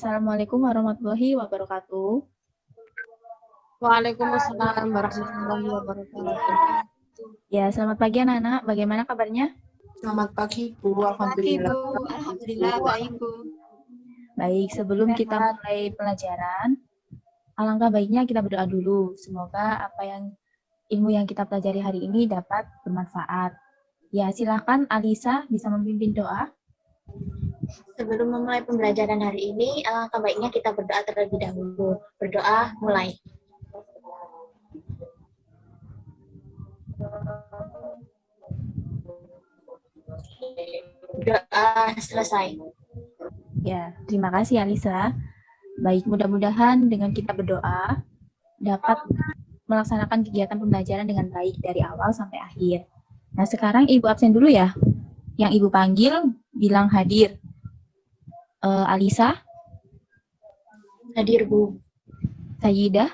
Assalamualaikum warahmatullahi wabarakatuh. Waalaikumsalam warahmatullahi wabarakatuh. Ya, selamat pagi anak-anak. Bagaimana kabarnya? Selamat pagi, Bu. Pagi, Alhamdulillah. Bu. Alhamdulillah baik, Bu. Baik, sebelum kita Sehat. mulai pelajaran, alangkah baiknya kita berdoa dulu. Semoga ilmu yang kita pelajari hari ini dapat bermanfaat. Ya, silakan Alisa bisa memimpin doa. Sebelum memulai pembelajaran hari ini, alangkah baiknya kita berdoa terlebih dahulu. Berdoa mulai. Doa selesai. Ya, terima kasih Alisa. Baik, mudah-mudahan dengan kita berdoa dapat melaksanakan kegiatan pembelajaran dengan baik dari awal sampai akhir. Nah, sekarang Ibu absen dulu ya. Yang Ibu panggil bilang hadir. Alisa, Hadir, Bu. Sayyidah,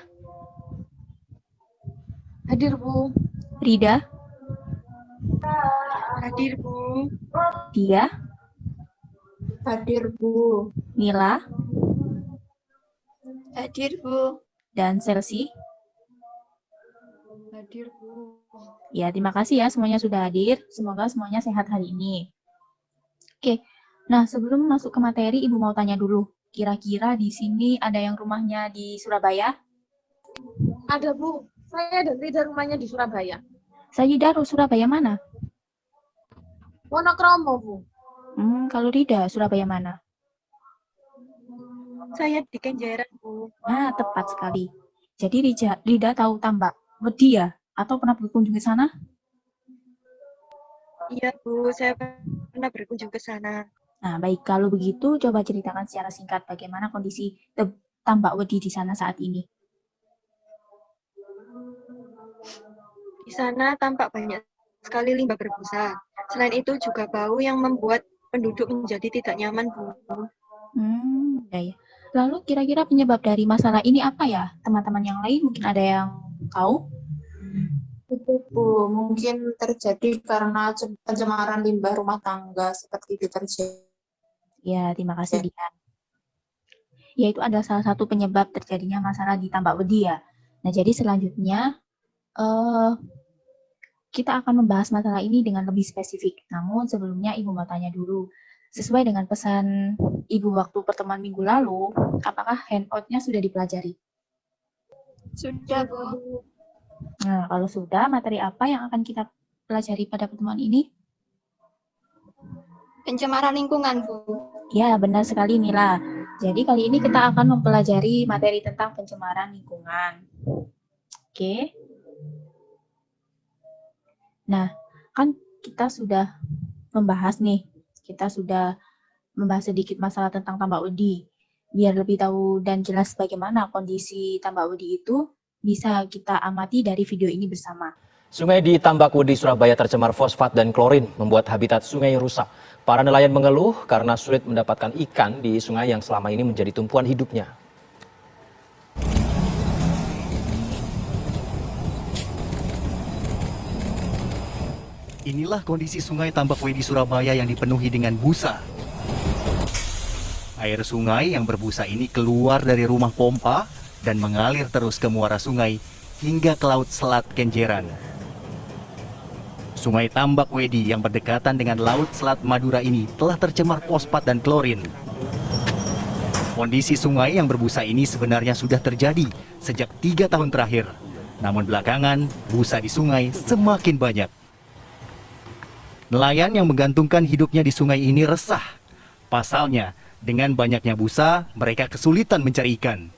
Hadir, Bu. Rida, Hadir, Bu. Dia, Hadir, Bu. Nila, Hadir, Bu. dan Selsi. Hadir, Bu. Ya, terima kasih ya semuanya sudah hadir. Semoga semuanya sehat hari ini. Oke, nah sebelum masuk ke materi, Ibu mau tanya dulu. Kira-kira di sini ada yang rumahnya di Surabaya? Ada, Bu. Saya dan Rida rumahnya di Surabaya. Sayyidah, Surabaya mana? Wonokromo, Bu. Kalau Rida, Surabaya mana? Saya di Kenjeran, Bu. Nah, tepat sekali. Jadi Rida tahu Tambak Wedi ya? Atau pernah berkunjung ke sana? Iya, Bu. Saya pernah berkunjung ke sana. Nah, baik. Kalau begitu, coba ceritakan secara singkat bagaimana kondisi Tambak Wedi di sana saat ini. Di sana tampak banyak sekali limbah berbusa. Selain itu juga bau yang membuat penduduk menjadi tidak nyaman, Bu. Ya. Lalu kira-kira penyebab dari masalah ini apa ya? Teman-teman yang lain mungkin ada yang tahu? Itu, Bu. Mungkin terjadi karena pencemaran limbah rumah tangga seperti deterjen. Ya, terima kasih Dian. Ya, itu adalah salah satu penyebab terjadinya masalah di Tambak Wedi ya. Nah, jadi selanjutnya kita akan membahas masalah ini dengan lebih spesifik. Namun sebelumnya Ibu mau tanya dulu. Sesuai dengan pesan Ibu waktu pertemuan minggu lalu, apakah handout-nya sudah dipelajari? Sudah, Bu. Nah, kalau sudah, materi apa yang akan kita pelajari pada pertemuan ini? Pencemaran lingkungan, Bu. Ya, benar sekali Nila. Jadi kali ini kita akan mempelajari materi tentang pencemaran lingkungan. Oke. Nah, kan kita sudah membahas sedikit masalah tentang Tambak Wedi. Biar lebih tahu dan jelas bagaimana kondisi Tambak Wedi itu, bisa kita amati dari video ini bersama. Sungai di Tambak Wedi, Surabaya tercemar fosfat dan klorin, membuat habitat sungai rusak. Para nelayan mengeluh karena sulit mendapatkan ikan di sungai yang selama ini menjadi tumpuan hidupnya. Inilah kondisi sungai Tambak Wedi Surabaya yang dipenuhi dengan busa. Air sungai yang berbusa ini keluar dari rumah pompa dan mengalir terus ke muara sungai hingga ke laut Selat Kenjeran. Sungai Tambak Wedi yang berdekatan dengan laut Selat Madura ini telah tercemar fosfat dan klorin. Kondisi sungai yang berbusa ini sebenarnya sudah terjadi sejak 3 tahun terakhir. Namun belakangan, busa di sungai semakin banyak. Nelayan yang menggantungkan hidupnya di sungai ini resah. Pasalnya, dengan banyaknya busa, mereka kesulitan mencari ikan.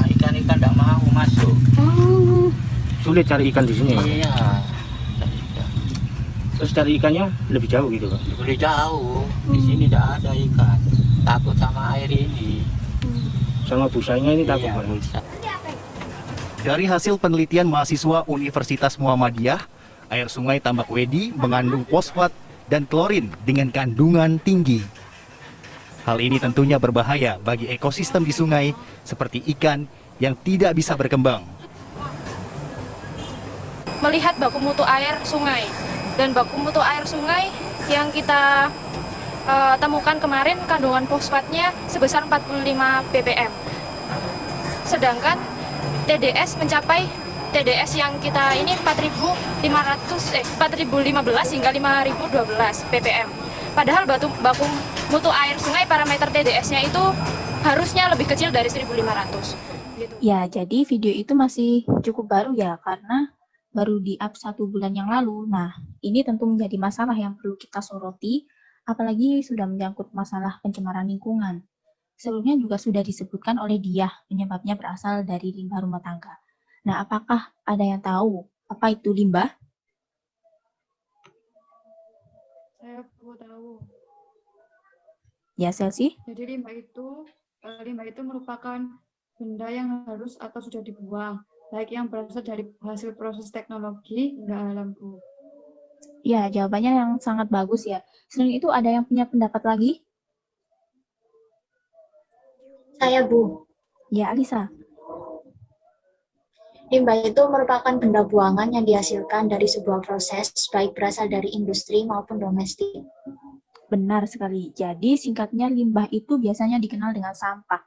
Ikan-ikan tidak mau masuk. Sulit cari ikan di sini. Iya. Terus cari ikannya lebih jauh gitu kan? Boleh jauh. Di sini tidak ada ikan. Takut sama air ini. Sama busanya ini takut Iya, kan? bisa. Dari hasil penelitian mahasiswa Universitas Muhammadiyah, air sungai Tambak Wedi mengandung fosfat dan klorin dengan kandungan tinggi. Hal ini tentunya berbahaya bagi ekosistem di sungai seperti ikan yang tidak bisa berkembang. Melihat baku mutu air sungai, dan baku mutu air sungai yang kita temukan kemarin kandungan fosfatnya sebesar 45 ppm. Sedangkan TDS yang kita ini 4.015 hingga 5.012 ppm. Padahal baku mutu air sungai parameter TDS-nya itu harusnya lebih kecil dari 1.500. Gitu. Ya, jadi video itu masih cukup baru ya, karena baru di-up 1 bulan yang lalu. Nah, ini tentu menjadi masalah yang perlu kita soroti, apalagi sudah menyangkut masalah pencemaran lingkungan. Sebelumnya juga sudah disebutkan oleh Diah, penyebabnya berasal dari limbah rumah tangga. Nah, apakah ada yang tahu apa itu limbah? Saya tahu. Ya, Selsi? Jadi limbah itu merupakan benda yang harus atau sudah dibuang, baik yang berasal dari hasil proses teknologi hingga alam, Bu. Ya, jawabannya yang sangat bagus ya. Selain itu, ada yang punya pendapat lagi? Saya, Bu. Ya, Alisa. Limbah itu merupakan benda buangan yang dihasilkan dari sebuah proses, baik berasal dari industri maupun domestik. Benar sekali. Jadi, singkatnya limbah itu biasanya dikenal dengan sampah.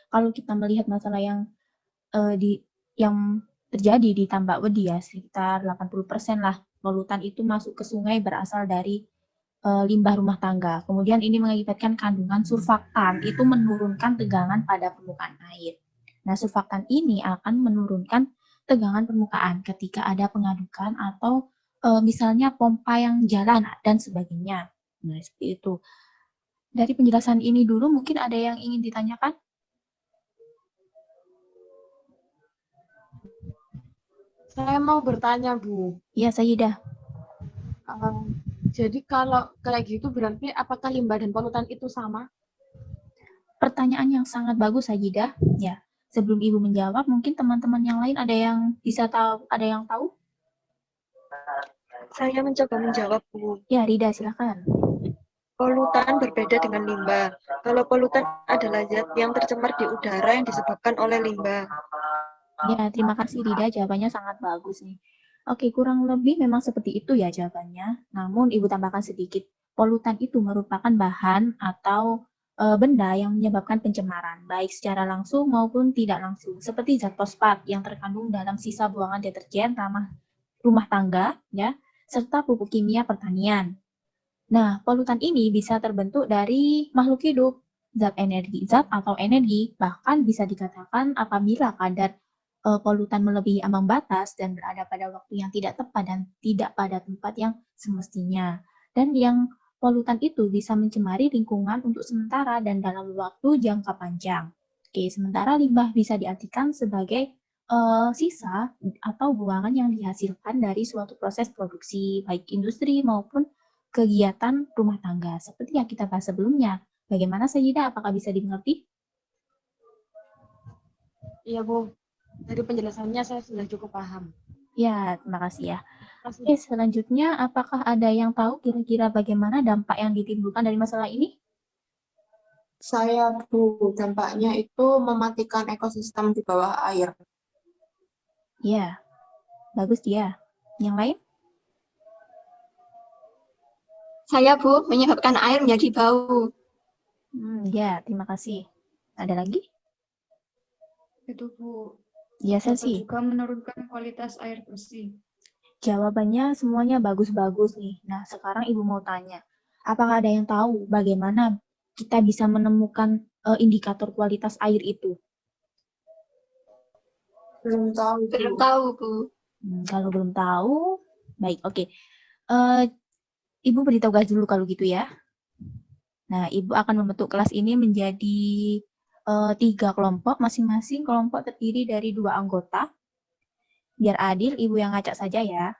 Kalau kita melihat masalah yang terjadi di Tambak Wedi ya, sekitar 80% lah polutan itu masuk ke sungai berasal dari limbah rumah tangga. Kemudian ini mengakibatkan kandungan surfaktan itu menurunkan tegangan pada permukaan air. Nah, surfaktan ini akan menurunkan tegangan permukaan ketika ada pengadukan atau misalnya pompa yang jalan dan sebagainya. Nah, seperti itu. Dari penjelasan ini dulu mungkin ada yang ingin ditanyakan? Saya mau bertanya, Bu. Iya, Sayyidah. Jadi kalau kayak gitu berarti apakah limbah dan polutan itu sama? Pertanyaan yang sangat bagus, Sayyidah. Ya, sebelum Ibu menjawab, mungkin teman-teman yang lain ada yang bisa tahu, ada yang tahu? Saya mencoba menjawab, Bu. Ya, Rida, silakan. Polutan berbeda dengan limbah. Kalau polutan adalah zat yang tercemar di udara yang disebabkan oleh limbah. Ya, terima kasih Rida, jawabannya sangat bagus nih. Oke, kurang lebih memang seperti itu ya jawabannya. Namun Ibu tambahkan sedikit, polutan itu merupakan bahan atau benda yang menyebabkan pencemaran, baik secara langsung maupun tidak langsung, seperti zat fosfat yang terkandung dalam sisa buangan deterjen ramah rumah tangga, ya, serta pupuk kimia pertanian. Nah, polutan ini bisa terbentuk dari makhluk hidup, zat atau energi, bahkan bisa dikatakan apabila kadar polutan melebihi ambang batas dan berada pada waktu yang tidak tepat dan tidak pada tempat yang semestinya. Dan yang polutan itu bisa mencemari lingkungan untuk sementara dan dalam waktu jangka panjang. Oke, sementara limbah bisa diartikan sebagai sisa atau buangan yang dihasilkan dari suatu proses produksi, baik industri maupun kegiatan rumah tangga. Seperti yang kita bahas sebelumnya. Bagaimana, Sayyidah? Apakah bisa dimengerti? Iya, Bu. Dari penjelasannya saya sudah cukup paham. Ya, terima kasih ya. Oke, selanjutnya apakah ada yang tahu kira-kira bagaimana dampak yang ditimbulkan dari masalah ini? Saya, Bu, dampaknya itu mematikan ekosistem di bawah air. Ya, bagus dia. Yang lain? Saya, Bu, menyebabkan air menjadi bau. Ya, terima kasih. Ada lagi? Itu, Bu. Ya, Dapat Selsi. juga menurunkan kualitas air bersih. Jawabannya semuanya bagus-bagus nih. Nah, sekarang Ibu mau tanya, apakah ada yang tahu bagaimana kita bisa menemukan indikator kualitas air itu? Belum tahu, Bu. Belum tahu, Bu. Kalau belum tahu, baik, oke. Ibu beri tugas dulu kalau gitu ya. Nah, Ibu akan membentuk kelas ini menjadi 3 kelompok, masing-masing kelompok terdiri dari 2 anggota. Biar adil, Ibu yang ngacak saja ya.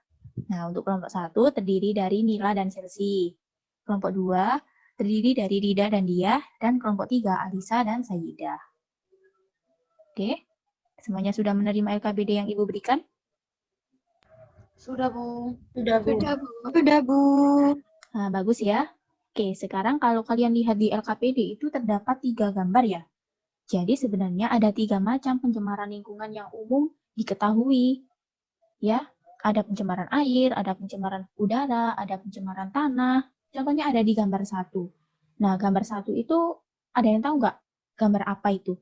Nah, untuk kelompok 1 terdiri dari Nila dan Selsi. Kelompok 2 terdiri dari Rida dan Diah, dan kelompok 3 Alisa dan Sayyidah. Oke, semuanya sudah menerima LKPD yang Ibu berikan? Sudah, Bu. Sudah, Bu. Sudah, Bu. Sudah, Bu. Nah, bagus ya. Oke, sekarang kalau kalian lihat di LKPD itu terdapat 3 gambar ya. Jadi sebenarnya ada 3 macam pencemaran lingkungan yang umum diketahui. Ya, ada pencemaran air, ada pencemaran udara, ada pencemaran tanah. Contohnya ada di gambar 1. Nah, gambar 1 itu ada yang tahu nggak gambar apa itu?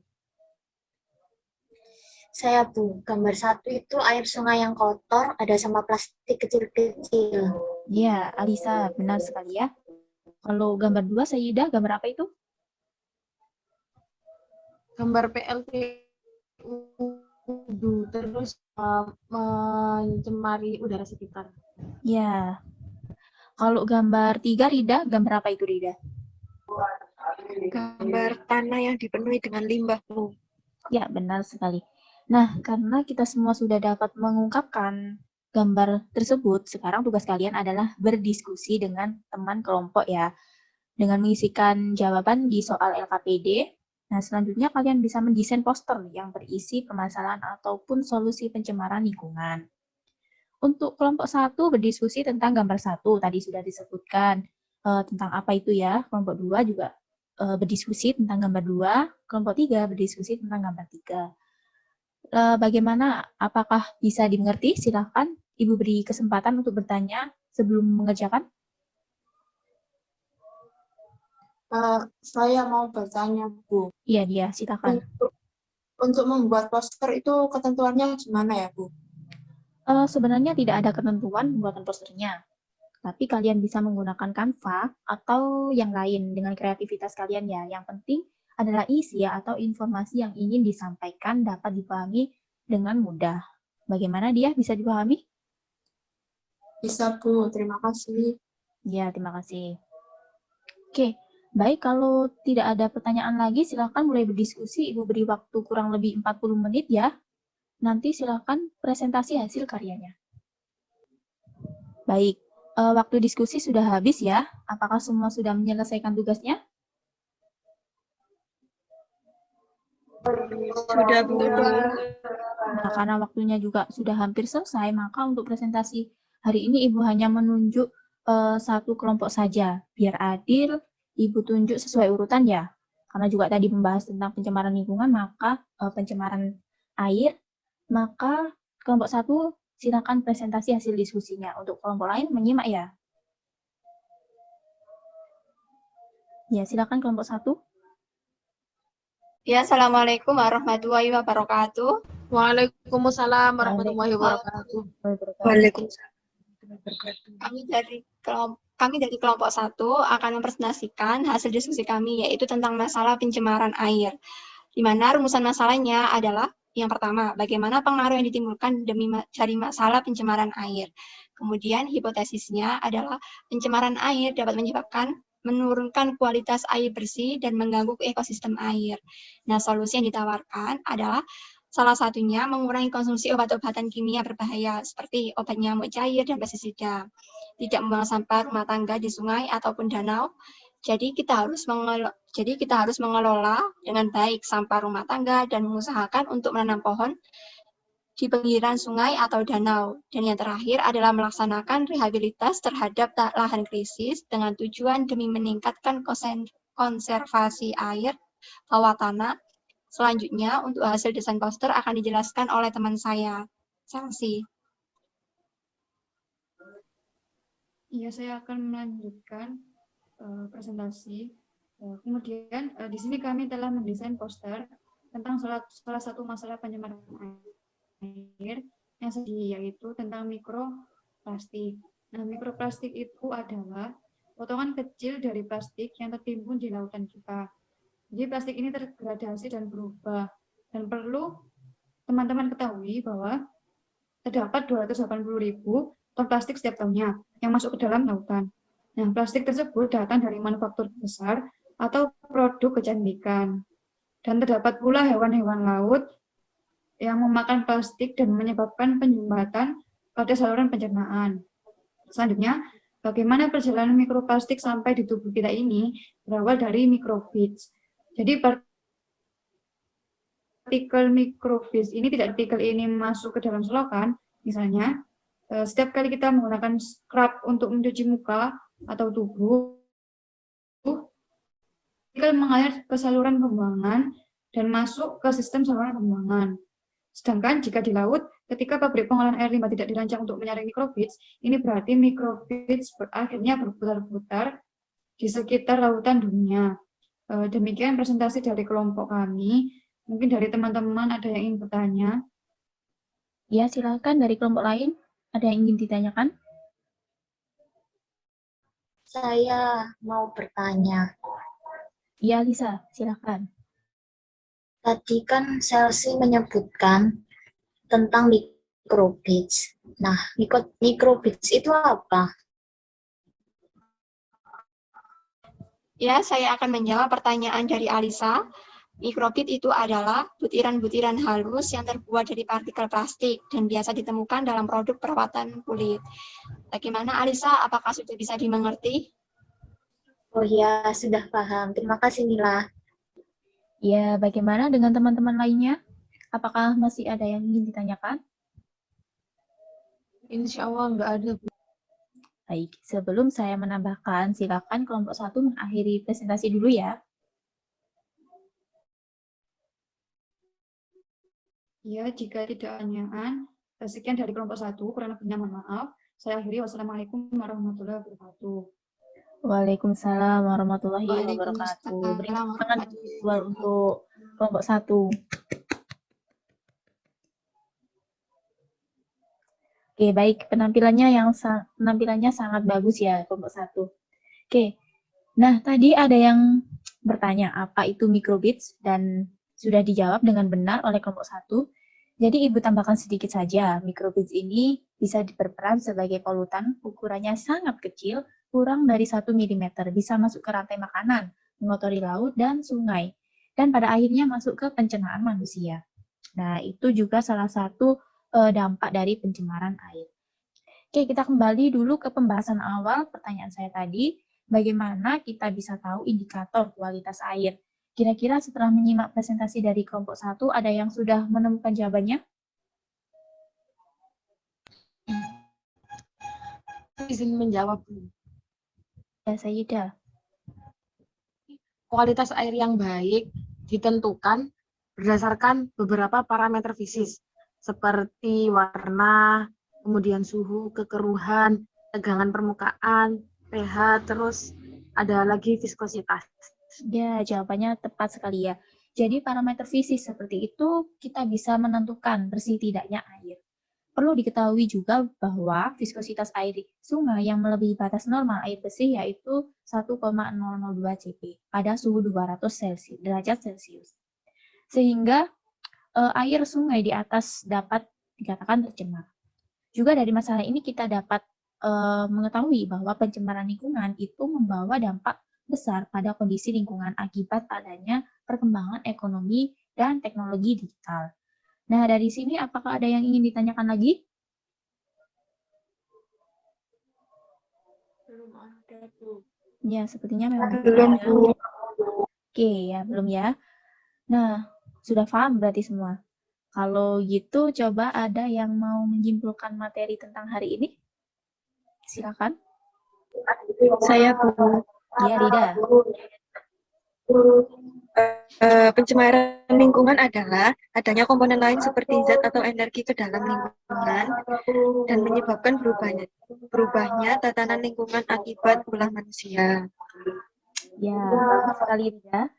Saya Bu, gambar 1 itu air sungai yang kotor, ada sampah plastik kecil-kecil. Ya, Alisa, benar sekali ya. Kalau gambar 2, Sayyidah, gambar apa itu? Gambar PLTU terus mencemari udara sekitar. Ya. Kalau gambar 3, Rida, gambar apa itu, Rida? Gambar tanah yang dipenuhi dengan limbah, Bu. Ya, benar sekali. Nah, karena kita semua sudah dapat mengungkapkan gambar tersebut, sekarang tugas kalian adalah berdiskusi dengan teman kelompok ya, dengan mengisikan jawaban di soal LKPD. Nah, selanjutnya kalian bisa mendesain poster yang berisi permasalahan ataupun solusi pencemaran lingkungan. Untuk kelompok 1 berdiskusi tentang gambar 1, tadi sudah disebutkan tentang apa itu ya. Kelompok 2 juga berdiskusi tentang gambar 2, kelompok 3 berdiskusi tentang gambar 3. Bagaimana? Apakah bisa dimengerti? Silahkan Ibu beri kesempatan untuk bertanya sebelum mengerjakan. Saya mau bertanya, Bu. Iya, dia, silakan. Untuk membuat poster itu ketentuannya gimana ya, Bu? Sebenarnya tidak ada ketentuan pembuatan posternya, tapi kalian bisa menggunakan Canva atau yang lain dengan kreativitas kalian ya. Yang penting adalah isi atau informasi yang ingin disampaikan dapat dipahami dengan mudah. Bagaimana dia bisa dipahami? Bisa, Bu. Terima kasih. Ya, terima kasih. Oke, baik, kalau tidak ada pertanyaan lagi, silakan mulai berdiskusi. Ibu beri waktu kurang lebih 40 menit ya. Nanti silakan presentasi hasil karyanya. Baik, waktu diskusi sudah habis ya. Apakah semua sudah menyelesaikan tugasnya? Sudah, Bu. Nah, karena waktunya juga sudah hampir selesai, maka untuk presentasi hari ini Ibu hanya menunjuk satu kelompok saja. Biar adil, Ibu tunjuk sesuai urutan ya. Karena juga tadi membahas tentang pencemaran lingkungan, maka pencemaran air, maka kelompok 1 silakan presentasi hasil diskusinya. Untuk kelompok lain menyimak ya. Ya, silakan kelompok 1. Ya, Assalamualaikum warahmatullahi wabarakatuh. Waalaikumsalam warahmatullahi wabarakatuh. Waalaikumsalam. Kami dari kelompok 1 akan mempresentasikan hasil diskusi kami, yaitu tentang masalah pencemaran air. Di mana rumusan masalahnya adalah yang pertama, bagaimana pengaruh yang ditimbulkan dari masalah pencemaran air. Kemudian hipotesisnya adalah pencemaran air dapat menyebabkan menurunkan kualitas air bersih dan mengganggu ekosistem air. Nah, solusi yang ditawarkan adalah salah satunya mengurangi konsumsi obat-obatan kimia berbahaya seperti obat nyamuk cair dan pestisida. Tidak membuang sampah rumah tangga di sungai ataupun danau. Jadi kita harus mengelola dengan baik sampah rumah tangga dan mengusahakan untuk menanam pohon di pinggiran sungai atau danau. Dan yang terakhir adalah melaksanakan rehabilitas terhadap lahan krisis dengan tujuan demi meningkatkan konservasi air bawah tanah. Selanjutnya, untuk hasil desain poster akan dijelaskan oleh teman saya. Terima kasih. Iya, saya akan melanjutkan presentasi. Kemudian di sini kami telah mendesain poster tentang salah satu masalah pencemaran air yang sedih, yaitu tentang mikroplastik. Nah, mikroplastik itu adalah potongan kecil dari plastik yang tertimbun di lautan kita. Jadi plastik ini terdegradasi dan berubah. Dan perlu teman-teman ketahui bahwa terdapat 280.000 ton plastik setiap tahunnya yang masuk ke dalam lautan. Nah, plastik tersebut datang dari manufaktur besar atau produk kecantikan. Dan terdapat pula hewan-hewan laut yang memakan plastik dan menyebabkan penyumbatan pada saluran pencernaan. Selanjutnya, bagaimana perjalanan mikroplastik sampai di tubuh kita ini berawal dari mikrobits. Jadi partikel mikrobits ini masuk ke dalam selokan, misalnya setiap kali kita menggunakan scrub untuk mencuci muka atau tubuh, partikel mengalir ke saluran pembuangan dan masuk ke sistem saluran pembuangan. Sedangkan jika di laut, ketika pabrik pengolahan air limbah tidak dirancang untuk menyaring mikrobits, ini berarti mikrobits akhirnya berputar-putar di sekitar lautan dunia. Demikian presentasi dari kelompok kami. Mungkin dari teman-teman ada yang ingin bertanya. Ya, silakan dari kelompok lain. Ada yang ingin ditanyakan? Saya mau bertanya. Ya, Lisa, silakan. Tadi kan Chelsea menyebutkan tentang microbits. Nah, microbits itu apa? Ya, saya akan menjawab pertanyaan dari Alisa. Mikrobit itu adalah butiran-butiran halus yang terbuat dari partikel plastik dan biasa ditemukan dalam produk perawatan kulit. Bagaimana Alisa, apakah sudah bisa dimengerti? Oh ya, sudah paham. Terima kasih, Nila. Ya, bagaimana dengan teman-teman lainnya? Apakah masih ada yang ingin ditanyakan? Insya Allah nggak ada, Bu. Baik, sebelum saya menambahkan, silakan kelompok 1 mengakhiri presentasi dulu ya. Ya, jika tidak ada pertanyaan, sekian dari kelompok 1, kurang lebihnya mohon maaf. Saya akhiri, wassalamualaikum warahmatullahi wabarakatuh. Waalaikumsalam warahmatullahi wabarakatuh. Waalaikumsalam Beri tangan warahmatullahi untuk kelompok 1. Oke, baik. Penampilannya sangat bagus ya, kelompok 1. Oke. Nah, tadi ada yang bertanya apa itu microbits dan sudah dijawab dengan benar oleh kelompok 1. Jadi Ibu tambahkan sedikit saja. Microbits ini bisa berperan sebagai polutan, ukurannya sangat kecil, kurang dari 1 mm, bisa masuk ke rantai makanan, mengotori laut dan sungai, dan pada akhirnya masuk ke pencernaan manusia. Nah, itu juga salah satu dampak dari pencemaran air. Oke, kita kembali dulu ke pembahasan awal pertanyaan saya tadi, bagaimana kita bisa tahu indikator kualitas air. Kira-kira setelah menyimak presentasi dari kelompok 1, ada yang sudah menemukan jawabannya? Izin menjawab, Bu. Ya, Sayyidah. Kualitas air yang baik ditentukan berdasarkan beberapa parameter fisik, seperti warna, kemudian suhu, kekeruhan, tegangan permukaan, pH, terus ada lagi viskositas. Ya, jawabannya tepat sekali ya. Jadi parameter fisik seperti itu kita bisa menentukan bersih tidaknya air. Perlu diketahui juga bahwa viskositas air di sungai yang melebihi batas normal air bersih yaitu 1,002 cp pada suhu 200 derajat Celcius. Sehingga air sungai di atas dapat dikatakan tercemar. Juga dari masalah ini kita dapat mengetahui bahwa pencemaran lingkungan itu membawa dampak besar pada kondisi lingkungan akibat adanya perkembangan ekonomi dan teknologi digital. Nah, dari sini apakah ada yang ingin ditanyakan lagi? Belum ada, Bu. Ya, sepertinya memang Belum, Bu. Oke, ya, belum ya. Nah, sudah paham berarti semua. Kalau gitu, coba ada yang mau menyimpulkan materi tentang hari ini? Silakan. Saya, Bu. Ya, Rida. Pencemaran lingkungan adalah adanya komponen lain seperti zat atau energi ke dalam lingkungan dan menyebabkan berubahnya tatanan lingkungan akibat ulah manusia. Ya, bagus sekali Rida.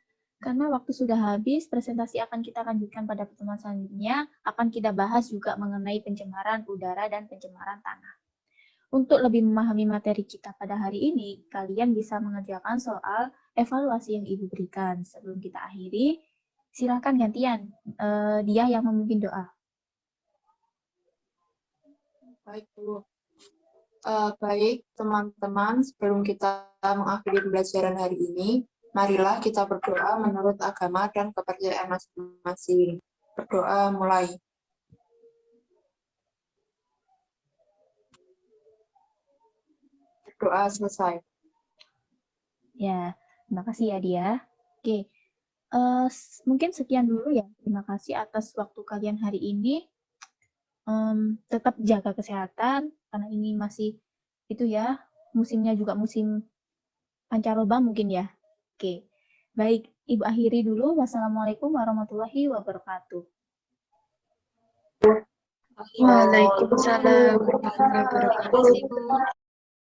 Karena waktu sudah habis, presentasi akan kita lanjutkan pada pertemuan selanjutnya. Akan kita bahas juga mengenai pencemaran udara dan pencemaran tanah. Untuk lebih memahami materi kita pada hari ini, kalian bisa mengerjakan soal evaluasi yang Ibu berikan. Sebelum kita akhiri, silakan gantian dia yang memimpin doa. Baik, Bu. Baik, teman-teman, sebelum kita mengakhiri pembelajaran hari ini, marilah kita berdoa menurut agama dan kepercayaan masing-masing. Berdoa mulai. Berdoa selesai. Ya, terima kasih ya dia. Oke, mungkin sekian dulu ya. Terima kasih atas waktu kalian hari ini. Tetap jaga kesehatan, karena ini masih itu ya, musimnya juga musim pancaroba mungkin ya. Oke, baik, Ibu akhiri dulu. Wassalamualaikum warahmatullahi wabarakatuh. Waalaikumsalam warahmatullahi wabarakatuh.